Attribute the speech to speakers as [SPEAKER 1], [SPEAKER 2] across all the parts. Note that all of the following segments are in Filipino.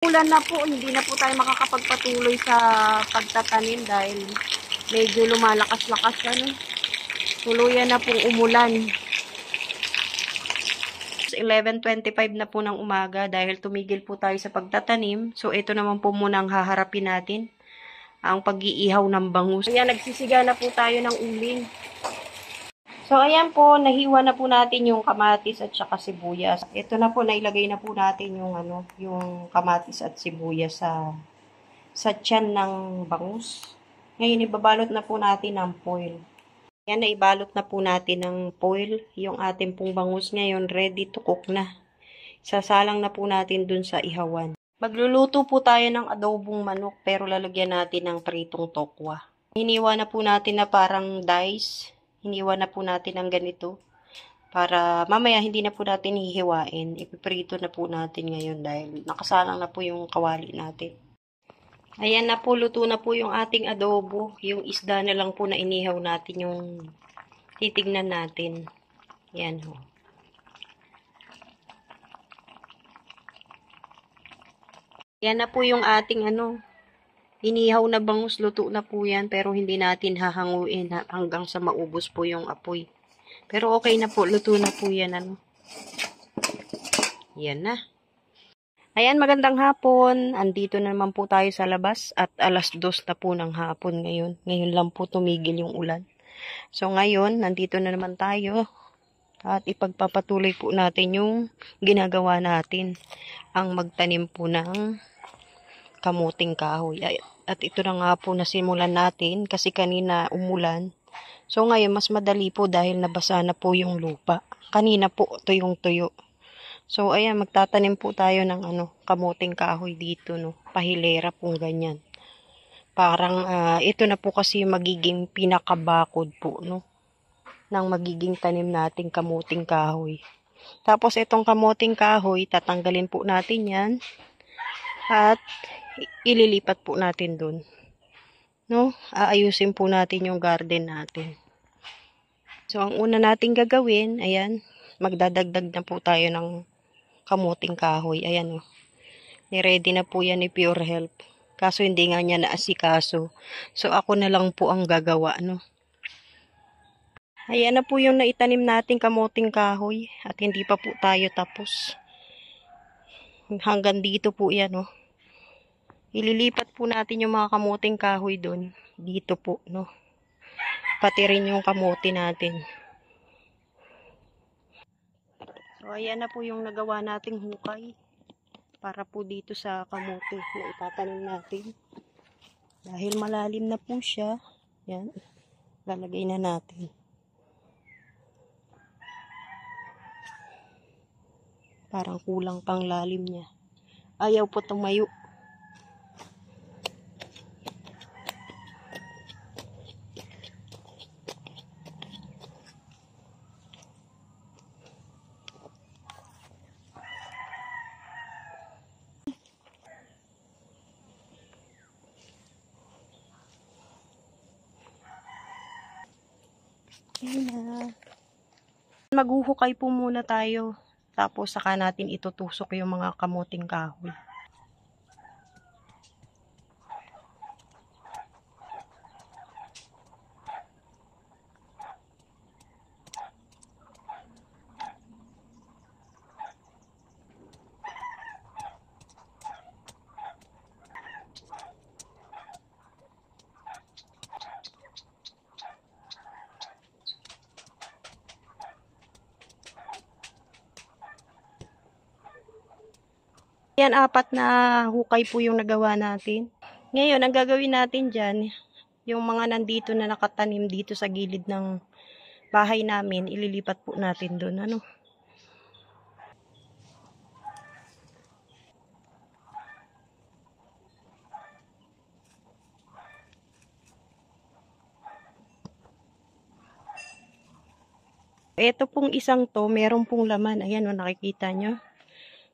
[SPEAKER 1] Ulan na po, hindi na po tayo makakapagpatuloy sa pagtatanim dahil medyo lumalakas-lakas na, no? Tuluyan na pong umulan. 11:25 na po ng umaga dahil tumigil po tayo sa pagtatanim. So, ito naman po muna ang haharapin natin. Ang pag-iihaw ng bangus. Ayan, nagsisiga na po tayo ng uling. So, ayan po, nahiwa na po natin yung kamatis at saka sibuyas. Ito na po, nailagay na po natin yung, yung kamatis at sibuyas sa tiyan ng bangus. Ngayon, ibabalot na po natin ng foil. Yan, naibalot na po natin ng foil. Yung ating pong bangus ngayon, ready to cook na. Sasalang na po natin dun sa ihawan. Magluluto po tayo ng adobong manok, pero lalagyan natin ng pritong tokwa. Hiniwa na po natin na parang dice. Hiniwa na po natin ng ganito. Para mamaya hindi na po natin hihiwain. Ipiprito na po natin ngayon dahil nakasalang na po yung kawali natin. Ayan na po, luto na po yung ating adobo. Yung isda na lang po na inihaw natin yung titignan natin. Yan ho. Yan na po yung ating inihaw na bangus. Luto na po yan pero hindi natin hahanguin hanggang sa maubos po yung apoy. Pero okay na po, luto na po yan. Yan na. Ayan, magandang hapon. Andito na naman po tayo sa labas at 2:00 na po ng hapon ngayon. Ngayon lang po tumigil yung ulan. So ngayon, nandito na naman tayo at ipagpapatuloy po natin yung ginagawa natin. Ang magtanim po ng kamuting kahoy. At ito na nga po nasimulan natin kasi kanina umulan. So ngayon, mas madali po dahil nabasa na po yung lupa. Kanina po tuyong-tuyo. So, ayan, magtatanim po tayo ng kamuting kahoy dito, no. Pahilera pong ganyan. Parang, ito na po kasi magiging pinakabakod po, no. Ng magiging tanim nating kamuting kahoy. Tapos, itong kamuting kahoy, tatanggalin po natin yan. At, ililipat po natin dun. No? Aayusin po natin yung garden natin. So, ang una nating gagawin, ayan, magdadagdag na po tayo ng kamuting kahoy. Ayan o. Ni-ready na po yan ni Pure Health. Kaso hindi nga niya naasikaso. So ako na lang po ang gagawa, no. Ayan na po yung naitanim nating kamuting kahoy. At hindi pa po tayo tapos. Hanggang dito po yan, no. Ililipat po natin yung mga kamuting kahoy doon. Dito po, no. Pati rin yung kamuti natin. So, ayan na po yung nagawa nating hukay. Para po dito sa kamote na itatanim natin. Dahil malalim na po siya. Yan. Lalagay na natin. Parang kulang pang lalim niya. Ayaw po tumayo. Ayan. Maghuhukay po muna tayo. Tapos saka natin itutusok yung mga kamuting kahoy. Yan, 4 na hukay po yung nagawa natin. Ngayon, ang gagawin natin dyan, yung mga nandito na nakatanim dito sa gilid ng bahay namin, ililipat po natin doon. Ano? Ito pong isang to, meron pong laman. Ayan o, nakikita nyo.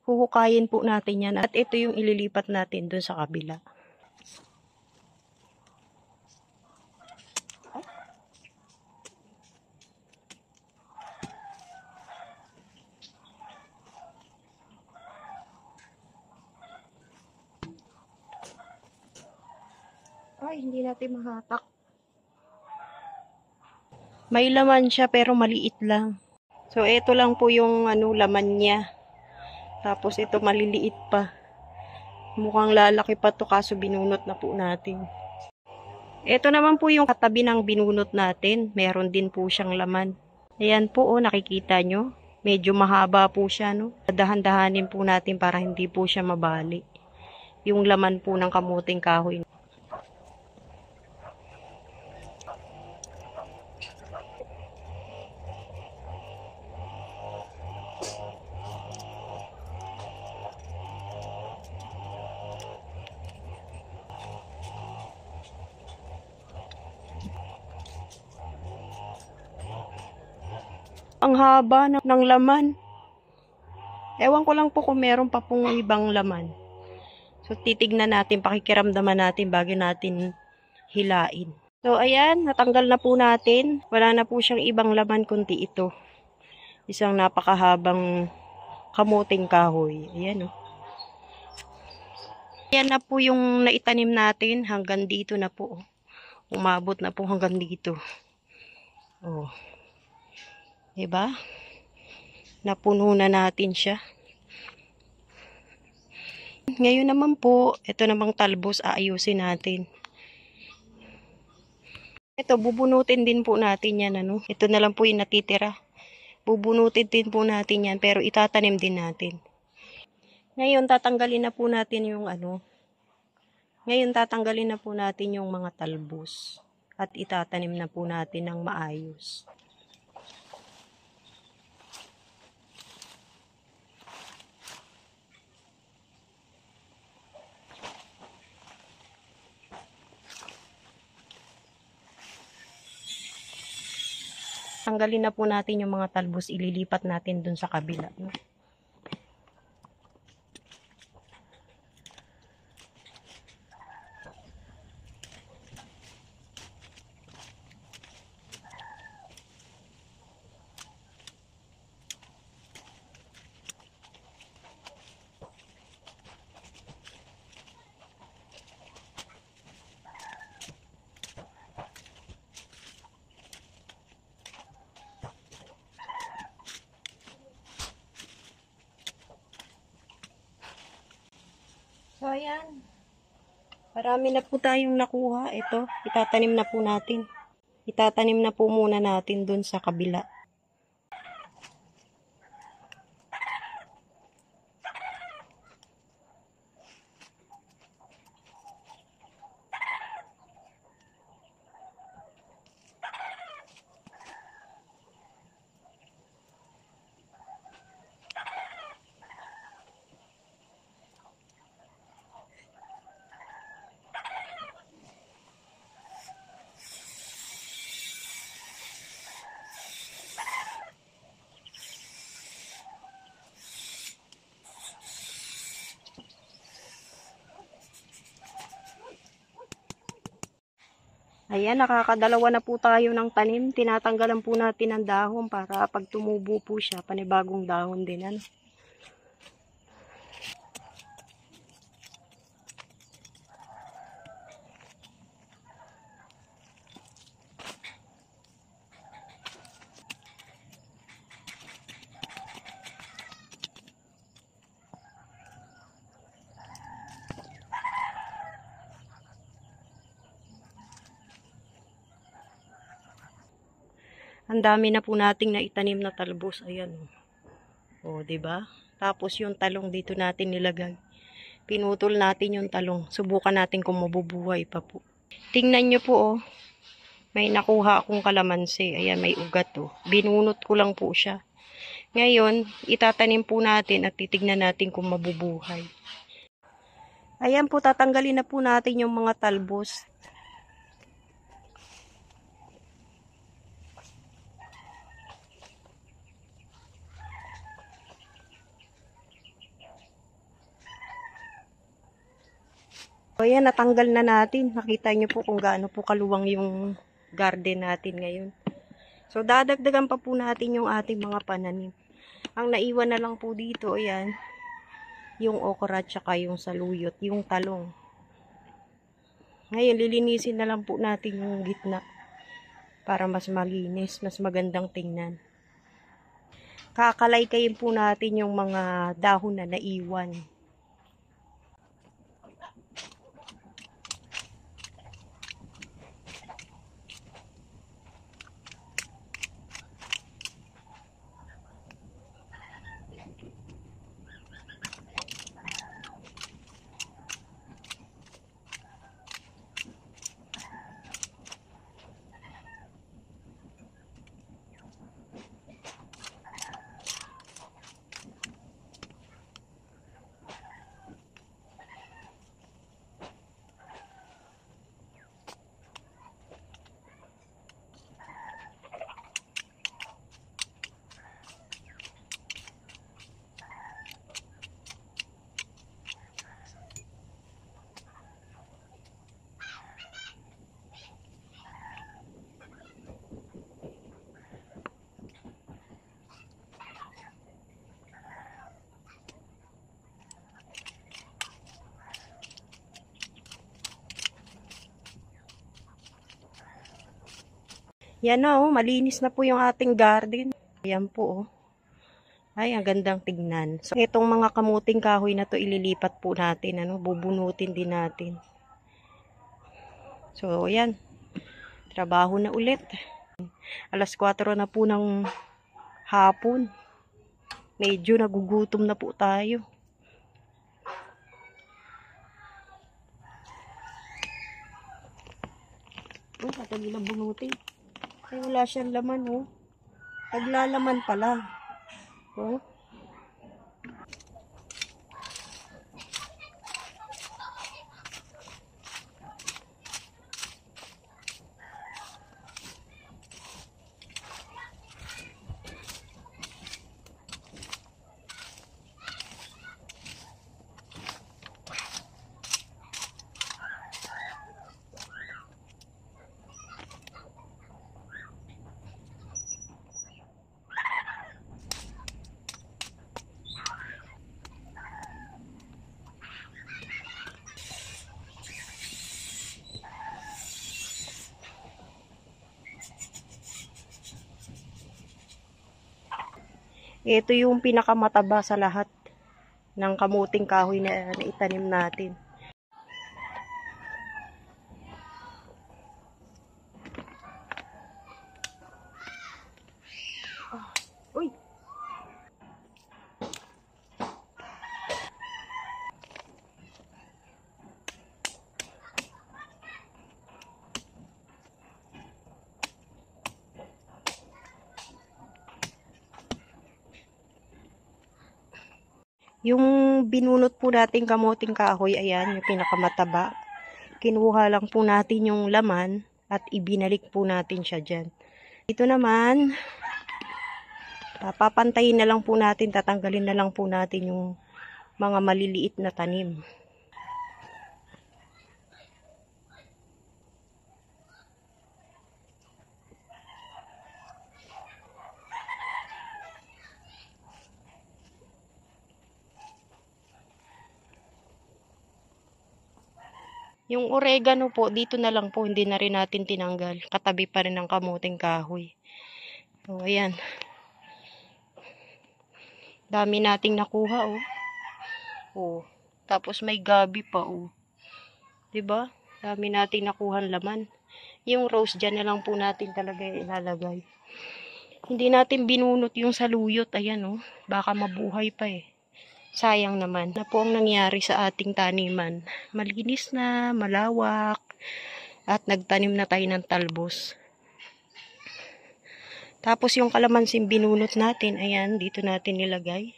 [SPEAKER 1] Huhukayin po natin yan. At ito yung ililipat natin dun sa kabila. Ay, hindi natin mahatak. May laman siya pero maliit lang. So, ito lang po yung laman niya. Tapos, ito maliliit pa. Mukhang lalaki pa to kaso binunot na po natin. Ito naman po yung katabi ng binunot natin. Meron din po siyang laman. Ayan po, oh, nakikita nyo. Medyo mahaba po siya, no? Dahan-dahanin po natin para hindi po siya mabali. Yung laman po ng kamuting kahoy. Ang haba ng laman. Ewan ko lang po kung meron pa pong ibang laman. So, titignan natin, pakikiramdaman natin bago natin hilain. So, ayan, natanggal na po natin. Wala na po siyang ibang laman kundi ito. Isang napakahabang kamuting kahoy. Ayan, oh. Ayan na po yung naitanim natin. Hanggang dito na po. Umabot na po hanggang dito. Oh. Diba? Napuno na natin siya. Ngayon naman po, ito namang talbos aayusin natin. Ito, bubunutin din po natin yan. Ito na lang po yung natitira. Bubunutin din po natin yan, pero itatanim din natin. Ngayon, tatanggalin na po natin yung Ngayon, tatanggalin na po natin yung mga talbos. At itatanim na po natin ng maayos. Tanggalin na po natin yung mga talbos, ililipat natin dun sa kabila. So, ayan. Marami na po tayong nakuha. Ito, itatanim na po natin. Itatanim na po muna natin dun sa kabila. Ayan, nakakadalawa na po tayo ng tanim. Tinatanggalan po natin ang dahon para pag tumubo po siya, panibagong dahon din. Ang dami na po nating naitanim na talbos. Ayan. O, diba? Tapos yung talong dito natin nilagay. Pinutol natin yung talong. Subukan natin kung mabubuhay pa po. Tingnan nyo po, oh. May nakuha akong kalamansi. Ayan, may ugat, oh. Binunot ko lang po siya. Ngayon, itatanim po natin at titignan natin kung mabubuhay. Ayan po, tatanggalin na po natin yung mga talbos. So, ayan, natanggal na natin. Nakita nyo po kung gaano po kaluwang yung garden natin ngayon. So, dadagdagan pa po natin yung ating mga pananim. Ang naiwan na lang po dito, ayan, yung okra tsaka yung saluyot, yung talong. Ngayon, lilinisin na lang po natin yung gitna para mas malinis, mas magandang tingnan. Kakalay-kayin po natin yung mga dahon na naiwan. Yan na, oh, malinis na po yung ating garden. Yan po, oh. Ay, ang gandang tignan. So, itong mga kamuting kahoy na to ililipat po natin, ano, bubunutin din natin. So, yan. Trabaho na ulit. Alas 4 na po ng hapon. Medyo nagugutom na po tayo. Oh, matagal na bunutin. Ay, wala siyang laman, oh. Naglalaman pala. Oh. Ito yung pinakamataba sa lahat ng kamuting kahoy na itanim natin. Uy! Yung binunot po natin kamuting kahoy, ayan, yung pinakamataba. Kinuha lang po natin yung laman at ibinalik po natin siya dyan. Ito naman, papantayin na lang po natin, tatanggalin na lang po natin yung mga maliliit na tanim. Yung oregano po, dito na lang po, hindi na rin natin tinanggal. Katabi pa rin ng kamuting kahoy. So, ayan. Dami nating nakuha, oh. Oh. Tapos may gabi pa, oh. 'Di ba? Dami nating nakuhan laman. Yung rose dyan na lang po natin talaga ilalagay. Hindi natin binunot yung saluyot. Ayan, oh. Baka mabuhay pa eh. Sayang naman na po ang nangyari sa ating taniman. Malinis na, malawak, at nagtanim na tayo ng talbos. Tapos yung kalamansing binunot natin, ayan, dito natin nilagay.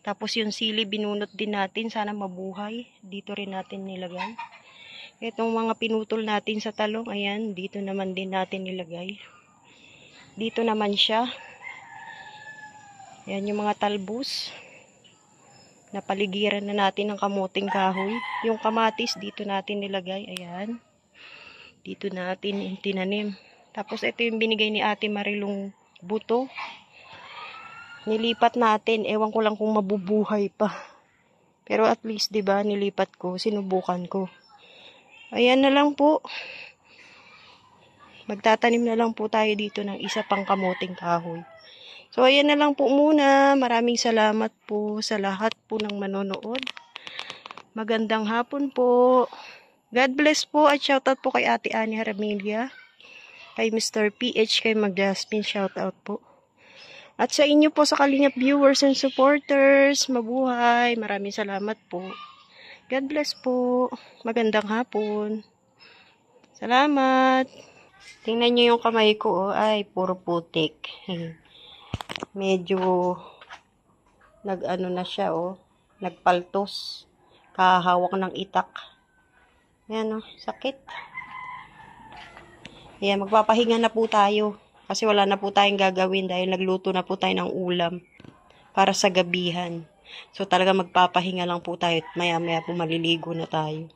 [SPEAKER 1] Tapos yung sili binunot din natin, sana mabuhay. Dito rin natin nilagay. Itong mga pinutol natin sa talong, ayan, dito naman din natin nilagay. Dito naman siya. Ayan yung mga talbos. Napaligiran na natin ng kamuting kahoy. Yung kamatis, dito natin nilagay. Ayan. Dito natin tinanim. Tapos ito yung binigay ni Ate Marilong buto. Nilipat natin. Ewan ko lang kung mabubuhay pa. Pero at least, 'di ba, nilipat ko, sinubukan ko. Ayan na lang po. Magtatanim na lang po tayo dito ng isa pang kamuting kahoy. So, ayan na lang po muna. Maraming salamat po sa lahat po ng manonood. Magandang hapon po. God bless po at shoutout po kay Ate Annie Haramilia, kay Mr. PH, kay Mag-Jasmine, shoutout po. At sa inyo po sa Kalingap viewers and supporters, mabuhay. Maraming salamat po. God bless po. Magandang hapon. Salamat. Tingnan nyo yung kamay ko, oh. Ay, puro putik. Medyo nag-ano na siya, oh. Nagpaltos. Kahawak ng itak. Ayan, oh. Sakit. Ayan, magpapahinga na po tayo. Kasi wala na po tayong gagawin dahil nagluto na po tayo ng ulam para sa gabihan. So, talaga magpapahinga lang po tayo at maya-maya po maliligo na tayo.